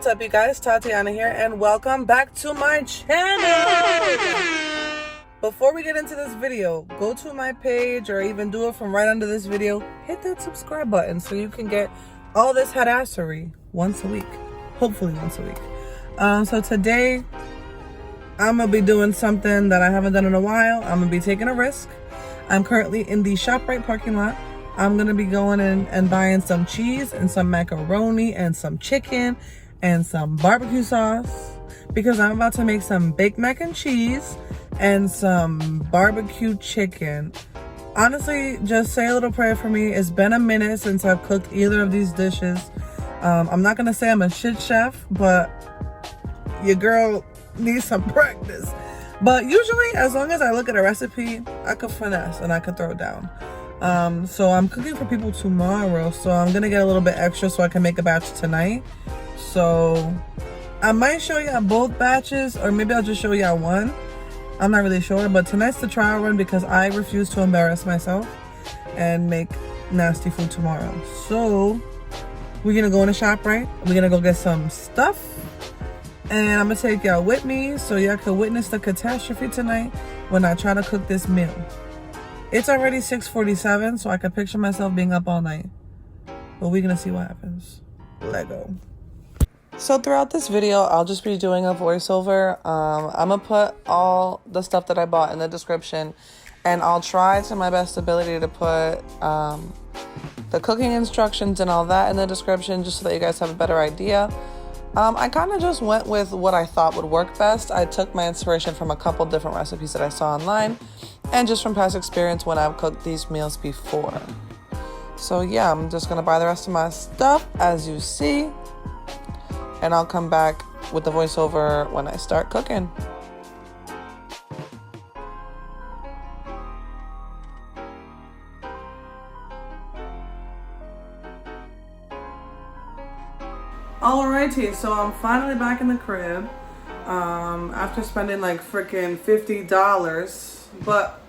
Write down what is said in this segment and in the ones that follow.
What's up, you guys? Tatiana here, and welcome back to my channel. Before we get into this video, go to my page or even do it from right under this video. Hit that subscribe button so you can get all this headassery once a week. Hopefully once a week. So today, I'm going to be doing something that I haven't done in a while. I'm going to be taking a risk. I'm currently in the ShopRite parking lot. I'm going to be going in and buying some cheese and some macaroni and some chicken and some barbecue sauce because I'm about to make some baked mac and cheese and some barbecue chicken. Honestly, just say a little prayer for me. It's been a minute since I've cooked either of these dishes. I'm not going to say I'm a shit chef, but your girl needs some practice. But usually, as long as I look at a recipe, I could finesse and I could throw it down. So I'm cooking for people tomorrow, so I'm gonna get a little bit extra so I can make a batch tonight. So I might show you both batches, or maybe I'll just show you one. I'm not really sure, but tonight's the trial run because I refuse to embarrass myself and make nasty food tomorrow. So we're gonna go in the ShopRite. We're gonna go get some stuff, and I'm gonna take y'all with me so y'all can witness the catastrophe tonight when I try to cook this meal. It's already 6:47, so I can picture myself being up all night. But we're gonna see what happens. Let go. So throughout this video, I'll just be doing a voiceover. I'm gonna put all the stuff that I bought in the description, and I'll try to my best ability to put the cooking instructions and all that in the description just so that you guys have a better idea. I kind of just went with what I thought would work best. I took my inspiration from a couple different recipes that I saw online and just from past experience when I've cooked these meals before. So yeah, I'm just gonna buy the rest of my stuff as you see, and I'll come back with the voiceover when I start cooking. Alrighty, so I'm finally back in the crib after spending like freaking $50, but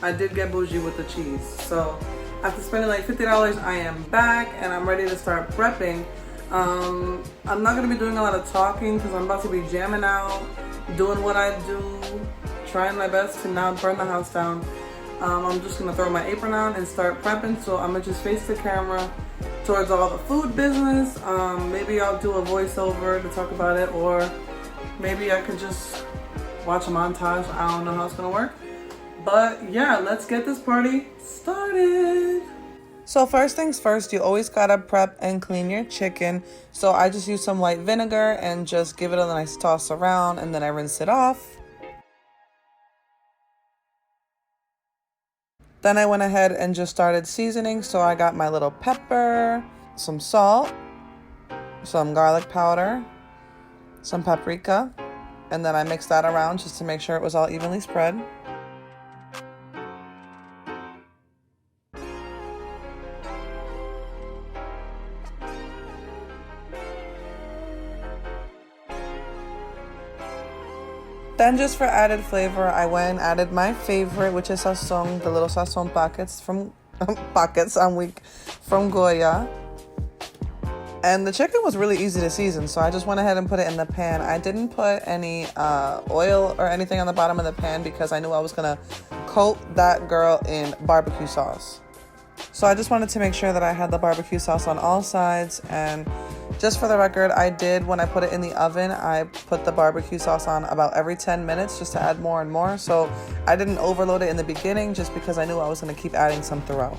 I did get bougie with the cheese. So after spending like $50, I am back and I'm ready to start prepping. I'm not going to be doing a lot of talking because I'm about to be jamming out, doing what I do, trying my best to not burn the house down. I'm just going to throw my apron on and start prepping, so I'm going to just face the camera towards all the food business. Maybe I'll do a voiceover to talk about it, or maybe I could just watch a montage. I don't know how it's gonna work, but yeah, let's get this party started. So first things first, you always gotta prep and clean your chicken. So I just use some white vinegar and just give it a nice toss around, and then I rinse it off. Then I went ahead and just started seasoning. So I got my little pepper, some salt, some garlic powder, some paprika, and then I mixed that around just to make sure it was all evenly spread. Then just for added flavor, I went and added my favorite, which is Sazon, the little Sazon packets from I'm weak, from Goya. And the chicken was really easy to season, so I just went ahead and put it in the pan. I didn't put any oil or anything on the bottom of the pan because I knew I was gonna coat that girl in barbecue sauce. So I just wanted to make sure that I had the barbecue sauce on all sides. And just for the record, I did, when I put it in the oven, I put the barbecue sauce on about every 10 minutes just to add more and more. So I didn't overload it in the beginning just because I knew I was going to keep adding some throughout.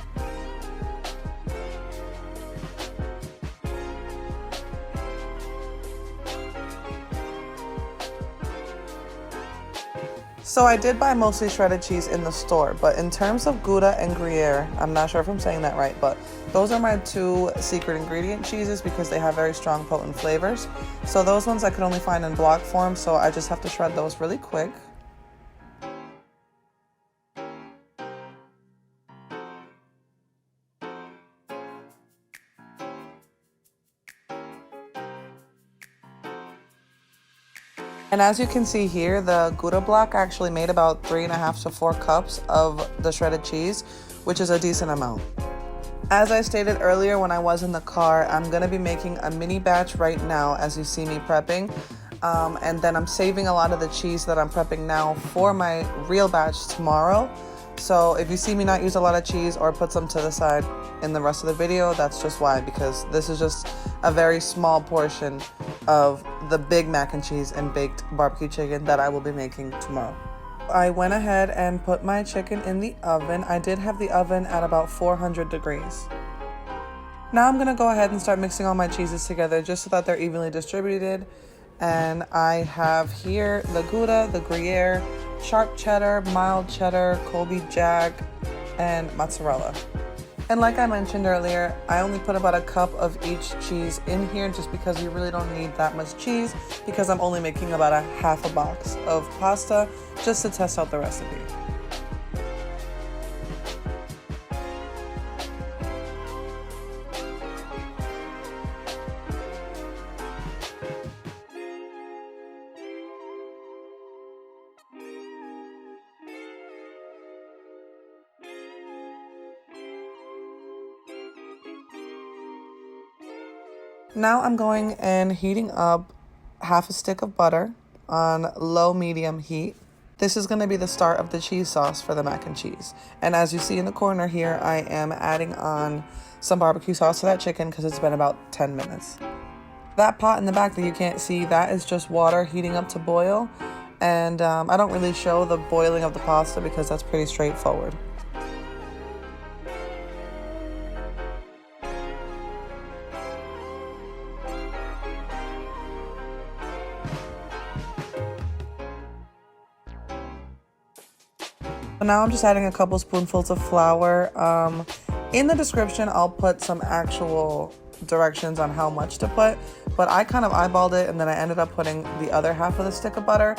So I did buy mostly shredded cheese in the store, but in terms of Gouda and Gruyere, I'm not sure if I'm saying that right, but those are my two secret ingredient cheeses because they have very strong, potent flavors. So those ones I could only find in block form, so I just have to shred those really quick. And as you can see here, the Gouda block actually made about 3.5 to 4 cups of the shredded cheese, which is a decent amount. As I stated earlier when I was in the car, I'm gonna be making a mini batch right now as you see me prepping. And then I'm saving a lot of the cheese that I'm prepping now for my real batch tomorrow. So if you see me not use a lot of cheese or put some to the side in the rest of the video, that's just why, because this is just a very small portion of the big mac and cheese and baked barbecue chicken that I will be making tomorrow. I went ahead and put my chicken in the oven. I did have the oven at about 400 degrees. Now I'm gonna go ahead and start mixing all my cheeses together just so that they're evenly distributed. And I have here the Gouda, the Gruyere, sharp cheddar, mild cheddar, Colby Jack, and mozzarella. And like I mentioned earlier, I only put about a cup of each cheese in here just because you really don't need that much cheese, because I'm only making about a half a box of pasta just to test out the recipe. Now I'm going and heating up half a stick of butter on low medium heat. This is going to be the start of the cheese sauce for the mac and cheese. And as you see in the corner here, I am adding on some barbecue sauce to that chicken because it's been about 10 minutes. That pot in the back that you can't see, that is just water heating up to boil. And I don't really show the boiling of the pasta because that's pretty straightforward. Now I'm just adding a couple spoonfuls of flour. In the description, I'll put some actual directions on how much to put, but I kind of eyeballed it and then I ended up putting the other half of the stick of butter,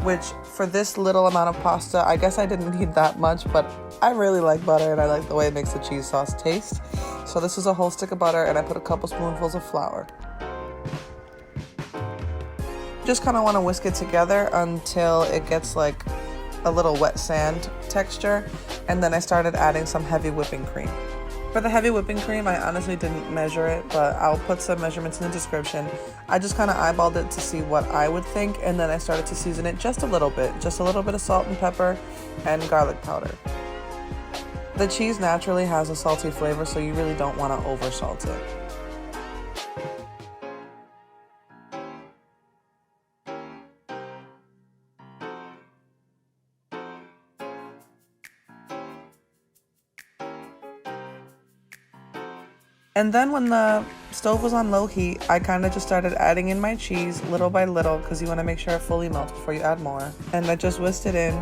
which for this little amount of pasta, I guess I didn't need that much, but I really like butter and I like the way it makes the cheese sauce taste. So this is a whole stick of butter and I put a couple spoonfuls of flour. Just kind of want to whisk it together until it gets like a little wet sand texture, and then I started adding some heavy whipping cream. For the heavy whipping cream, I honestly didn't measure it, but I'll put some measurements in the description. I just kind of eyeballed it to see what I would think, and then I started to season it just a little bit of salt and pepper and garlic powder. The cheese naturally has a salty flavor, so you really don't want to over salt it. And then when the stove was on low heat, I kind of just started adding in my cheese little by little because you want to make sure it fully melts before you add more. And I just whisked it in.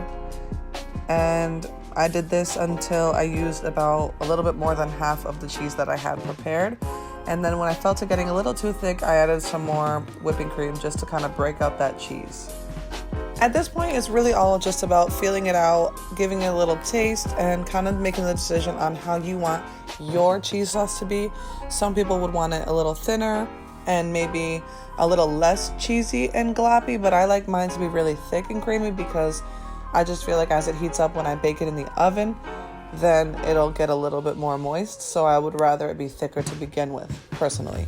And I did this until I used about a little bit more than half of the cheese that I had prepared. And then when I felt it getting a little too thick, I added some more whipping cream just to kind of break up that cheese. At this point, it's really all just about feeling it out, giving it a little taste, and kind of making the decision on how you want your cheese sauce to be. Some people would want it a little thinner and maybe a little less cheesy and gloppy, but I like mine to be really thick and creamy because I just feel like as it heats up when I bake it in the oven, then it'll get a little bit more moist. So I would rather it be thicker to begin with, personally.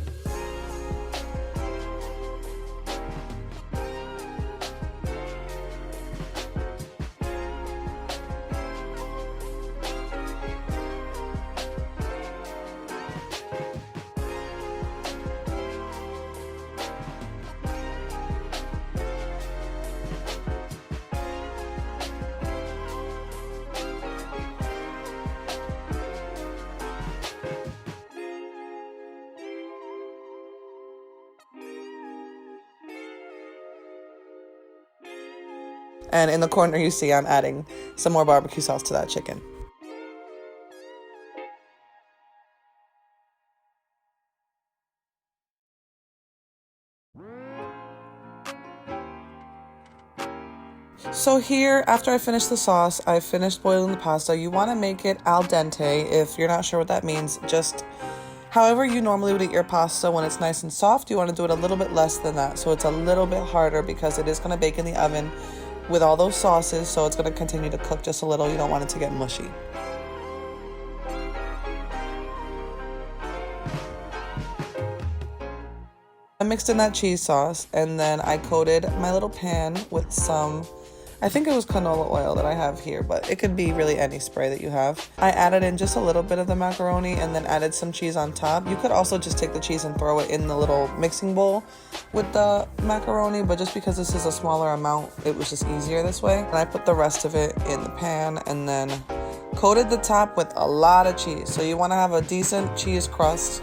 And in the corner, you see I'm adding some more barbecue sauce to that chicken. So here, after I finished the sauce, I finished boiling the pasta. You want to make it al dente. If you're not sure what that means, just however you normally would eat your pasta when it's nice and soft, you want to do it a little bit less than that. So it's a little bit harder because it is going to bake in the oven with all those sauces, so it's going to continue to cook just a little. You don't want it to get mushy. I mixed in that cheese sauce, and then I coated my little pan with some, I think it was canola oil that I have here, but it could be really any spray that you have. I added in just a little bit of the macaroni and then added some cheese on top. You could also just take the cheese and throw it in the little mixing bowl with the macaroni, but just because this is a smaller amount, it was just easier this way. And I put the rest of it in the pan and then coated the top with a lot of cheese. So you want to have a decent cheese crust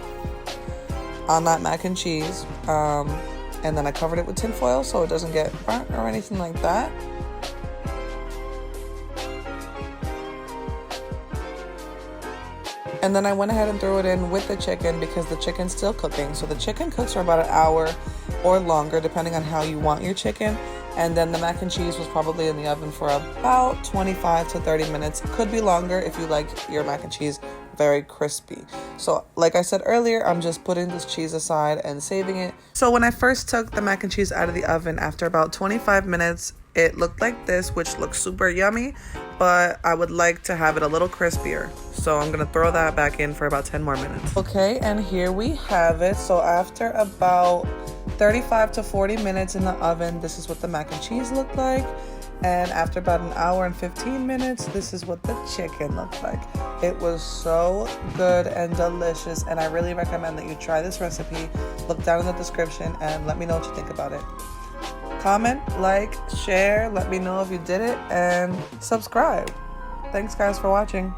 on that mac and cheese. And then I covered it with tin foil so it doesn't get burnt or anything like that. And then I went ahead and threw it in with the chicken because the chicken's still cooking. So the chicken cooks for about an hour or longer, depending on how you want your chicken. And then the mac and cheese was probably in the oven for about 25 to 30 minutes. It could be longer if you like your mac and cheese very crispy. So like I said earlier, I'm just putting this cheese aside and saving it. So when I first took the mac and cheese out of the oven, after about 25 minutes, it looked like this, which looks super yummy, but I would like to have it a little crispier. So I'm gonna throw that back in for about 10 more minutes. Okay, and here we have it. So after about 35 to 40 minutes in the oven, this is what the mac and cheese looked like. And after about an hour and 15 minutes, this is what the chicken looked like. It was so good and delicious, and I really recommend that you try this recipe. Look down in the description and let me know what you think about it. Comment, like, share, let me know if you did it, and subscribe. Thanks guys for watching.